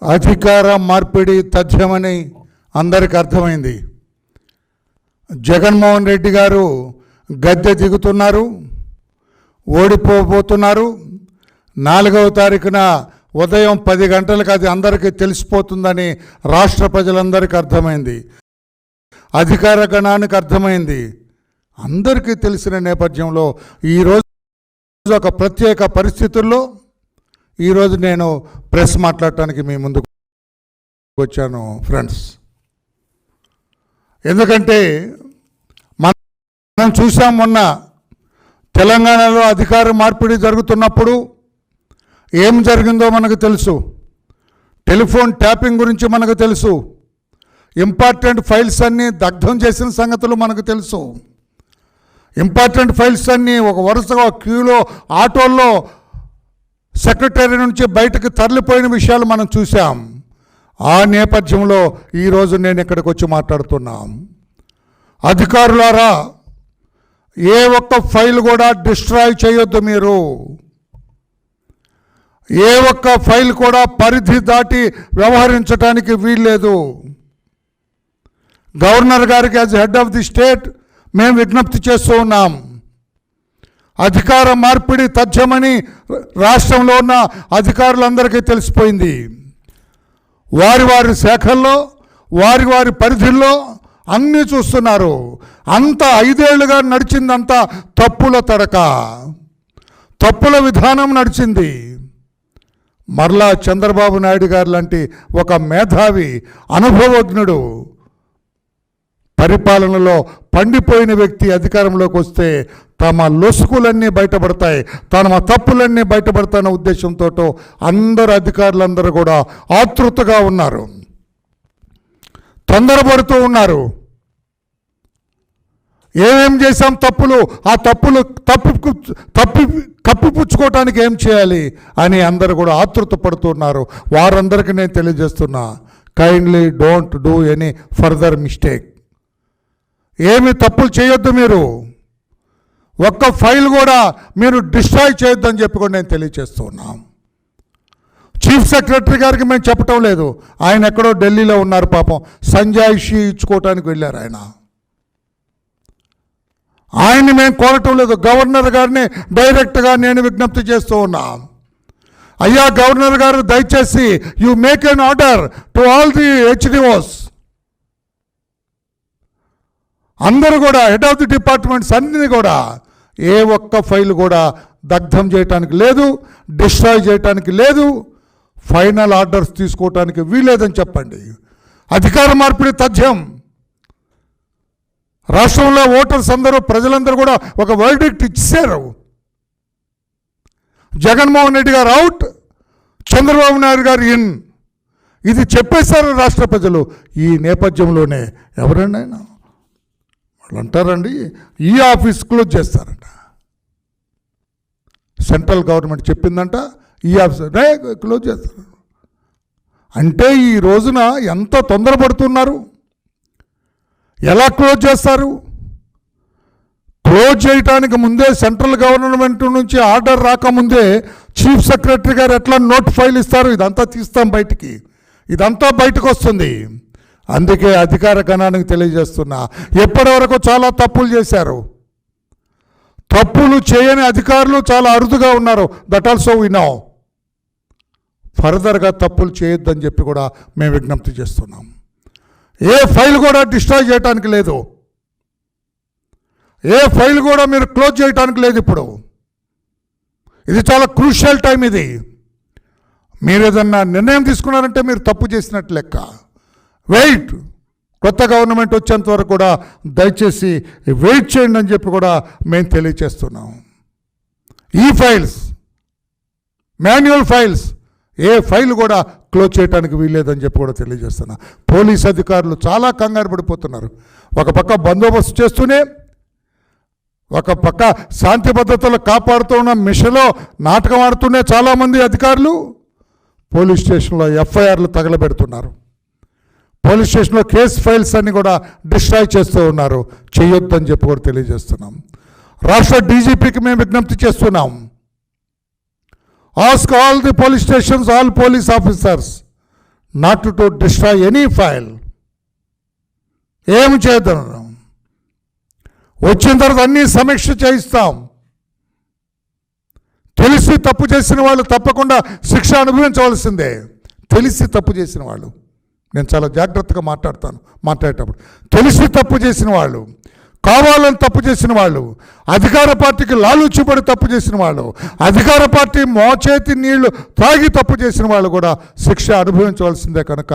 అధికార మార్పిడి తథ్యమని అందరికీ అర్థమైంది. జగన్మోహన్ రెడ్డి గారు గద్దె దిగుతున్నారు, ఓడిపోబోతున్నారు. 4వ తారీఖున ఉదయం 10 గంటలకు అది అందరికీ తెలిసిపోతుందని రాష్ట్ర ప్రజలందరికీ అర్థమైంది, అధికార గణానికి అర్థమైంది. అందరికీ తెలిసిన నేపథ్యంలో ఈరోజు ఒక ప్రత్యేక పరిస్థితుల్లో ఈరోజు నేను ప్రెస్ మాట్లాడటానికి మీ ముందుకు వచ్చాను ఫ్రెండ్స్. ఎందుకంటే మనం చూసాం, మొన్న తెలంగాణలో అధికార మార్పిడి జరుగుతున్నప్పుడు ఏం జరిగిందో మనకు తెలుసు. టెలిఫోన్ ట్యాపింగ్ గురించి మనకు తెలుసు. ఇంపార్టెంట్ ఫైల్స్ అన్నీ దగ్ధం చేసిన సంగతులు మనకు తెలుసు. ఇంపార్టెంట్ ఫైల్స్ అన్నీ ఒక వరుసగా క్యూలో ఆటోల్లో సెక్రటరీ నుంచి బయటకు తరలిపోయిన విషయాలు మనం చూసాం. ఆ నేపథ్యంలో ఈరోజు నేను ఇక్కడికి వచ్చి మాట్లాడుతున్నాం. అధికారులారా, ఏ ఒక్క ఫైల్ కూడా డిస్ట్రాయ్ చేయొద్దు. మీరు ఏ ఒక్క ఫైల్ కూడా పరిధి దాటి వ్యవహరించడానికి వీల్లేదు. గవర్నర్ గారికి as head of the state మేము విజ్ఞప్తి చేస్తూ ఉన్నాం. అధికార మార్పిడి తథ్యమని రాష్ట్రంలో ఉన్న అధికారులందరికీ తెలిసిపోయింది. వారి వారి శాఖల్లో వారి వారి పరిధిల్లో అన్నీ చూస్తున్నారు. అంత 5 ఏళ్లుగా నడిచిందంతా తప్పుల తడక, తప్పుల విధానం నడిచింది. మరలా చంద్రబాబు నాయుడు గారు లాంటి ఒక మేధావి, అనుభవజ్ఞుడు, పరిపాలనలో పండిపోయిన వ్యక్తి అధికారంలోకి వస్తే తమ లొసుకులన్నీ బయటపడతాయి, తమ తప్పులన్నీ బయటపడతాయన్న ఉద్దేశంతో అందరు అధికారులందరూ కూడా ఆతృతగా ఉన్నారు, తొందరపడుతూ ఉన్నారు. ఏమేం చేశాం తప్పులు, ఆ తప్పులు కప్పిపుచ్చుకోవటానికి ఏం చేయాలి అని అందరూ కూడా ఆతృత పడుతున్నారు. వారందరికీ నేను తెలియజేస్తున్నా, kindly don't do any further mistake. ఏమి తప్పులు చేయొద్దు. మీరు ఒక్క ఫైల్ కూడా మీరు డిస్ట్రాయ్ చేయొద్దని చెప్పి కూడా నేను తెలియజేస్తున్నాం. చీఫ్ సెక్రటరీ గారికి మేము చెప్పటం లేదు, ఆయన ఎక్కడో ఢిల్లీలో ఉన్నారు. పాపం సంజాయిషి ఇచ్చుకోవటానికి వెళ్ళారు. ఆయన్ని మేము కోరటం లేదు. గవర్నర్ గారిని డైరెక్ట్గా నేను విజ్ఞప్తి చేస్తూ ఉన్నా. అయ్యా గవర్నర్ గారు, దయచేసి you make an order to all the HDOs, అందరూ కూడా హెడ్ ఆఫ్ ది డిపార్ట్మెంట్స్ అన్నీ కూడా ఏ ఒక్క ఫైల్ కూడా దగ్ధం చేయటానికి లేదు, డిస్ట్రాయ్ చేయటానికి లేదు, ఫైనల్ ఆర్డర్స్ తీసుకోవటానికి వీలేదని చెప్పండి. అధికార మార్పిడి తథ్యం. రాష్ట్రంలో ఓటర్స్ అందరూ, ప్రజలందరూ కూడా ఒక వర్డిక్ట్ ఇచ్చారు. జగన్మోహన్ రెడ్డి గారు అవుట్, చంద్రబాబు నాయుడు గారు ఇన్, ఇది చెప్పేశారు రాష్ట్ర ప్రజలు. ఈ నేపథ్యంలోనే ఎవరండి ఆయన వాళ్ళు అంటారండి, ఈ ఆఫీస్ క్లోజ్ చేస్తారంట. సెంట్రల్ గవర్నమెంట్ చెప్పిందంట, ఈ ఆఫీస్ క్లోజ్ చేస్తారు. అంటే ఈ రోజున ఎంత తొందరపడుతున్నారు. ఎలా క్లోజ్ చేస్తారు? క్లోజ్ చేయటానికి ముందే, సెంట్రల్ గవర్నమెంట్ నుంచి ఆర్డర్ రాకముందే చీఫ్ సెక్రటరీ గారు ఎట్లా నోట్ ఫైల్ ఇస్తారు, ఇదంతా తీస్తాం బయటికి, ఇదంతా బయటకు వస్తుంది. అందుకే అధికార గణానికి తెలియజేస్తున్నా, ఎప్పటి వరకు చాలా తప్పులు చేశారు. తప్పులు చేయని అధికారులు చాలా అరుదుగా ఉన్నారు. That also we know. ఫర్దర్గా తప్పులు చేయొద్దని చెప్పి కూడా మేము విజ్ఞప్తి చేస్తున్నాం. ఏ ఫైల్ కూడా డిస్ట్రాయ్ చేయడానికి లేదు, ఏ ఫైల్ కూడా మీరు క్లోజ్ చేయడానికి లేదు. ఇప్పుడు ఇది చాలా క్రూషియల్ టైం. ఇది మీరు ఏదన్నా నిర్ణయం తీసుకున్నారంటే మీరు తప్పు చేసినట్టు లెక్క. వెయిట్, కొత్త గవర్నమెంట్ వచ్చేంత వరకు కూడా దయచేసి వెయిట్ చేయండి అని చెప్పి కూడా మేము తెలియచేస్తున్నాం. ఈ ఫైల్స్, మాన్యువల్ ఫైల్స్, ఏ ఫైల్ కూడా క్లోజ్ చేయడానికి వీల్లేదని చెప్పి కూడా తెలియజేస్తున్నా. పోలీస్ అధికారులు చాలా కంగారు పడిపోతున్నారు. ఒక పక్క బందోబస్తు చేస్తూనే, ఒక పక్క శాంతి భద్రతలు కాపాడుతూ ఉన్న మిషన్లో నాటకం ఆడుతూనే చాలామంది అధికారులు పోలీస్ స్టేషన్లో ఎఫ్ఐఆర్లు తగలబెడుతున్నారు. పోలీస్ స్టేషన్లో కేసు ఫైల్స్ అన్ని కూడా డిస్ట్రాయ్ చేస్తూ ఉన్నారు. చేయొద్దని చెప్పి కూడా తెలియజేస్తున్నాం. రాష్ట్ర డీజీపీకి మేము విజ్ఞప్తి చేస్తున్నాం. Ask all the police stations, all police officers not to destroy any file. ఏమి చేద్దాం, వచ్చిన తర్వాత అన్నీ సమీక్ష చేయిస్తాం. తెలిసి తప్పు చేసిన వాళ్ళు తప్పకుండా శిక్ష అనుభవించవలసిందే. తెలిసి తప్పు చేసిన వాళ్ళు, నేను చాలా జాగ్రత్తగా మాట్లాడేటప్పుడు తెలిసి తప్పు చేసిన వాళ్ళు, కావాలని తప్పు చేసిన వాళ్ళు, అధికార పార్టీకి లాలూచిపడి తప్పు చేసిన వాళ్ళు, అధికార పార్టీ మోచేతి నీళ్లు తాగి తప్పు చేసిన వాళ్ళు కూడా శిక్ష అనుభవించవలసిందే. కనుక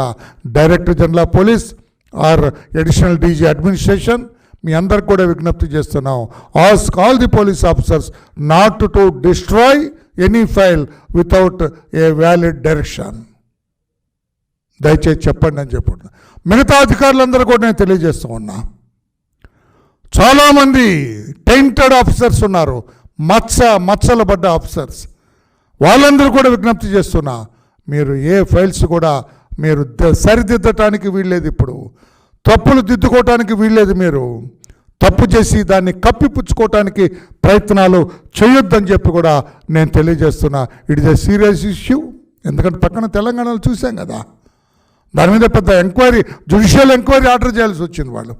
director general of police or additional DG administration మీ అందరికి కూడా విజ్ఞప్తి చేస్తున్నాం, ask all the police officers not to destroy any file without a valid direction. దయచేసి చెప్పండి అని చెప్పండి. మిగతా అధికారులందరూ కూడా నేను తెలియజేస్తూ ఉన్నా, చాలామంది టెయింటెడ్ ఆఫీసర్స్ ఉన్నారు, మచ్చలు పడ్డ ఆఫీసర్స్, వాళ్ళందరూ కూడా విజ్ఞప్తి చేస్తున్నా, మీరు ఏ ఫైల్స్ కూడా మీరు సరిదిద్దటానికి వీల్లేదు. ఇప్పుడు తప్పులు దిద్దుకోవటానికి వీల్లేదు. మీరు తప్పు చేసి దాన్ని కప్పిపుచ్చుకోవటానికి ప్రయత్నాలు చేయొద్దని చెప్పి కూడా నేను తెలియజేస్తున్నా. It is a serious issue. ఎందుకంటే పక్కన తెలంగాణలో చూసాం కదా, దాని మీద పెద్ద ఎంక్వైరీ, జ్యుడిషియల్ ఎంక్వైరీ ఆర్డర్ చేయాల్సి వచ్చింది వాళ్ళు.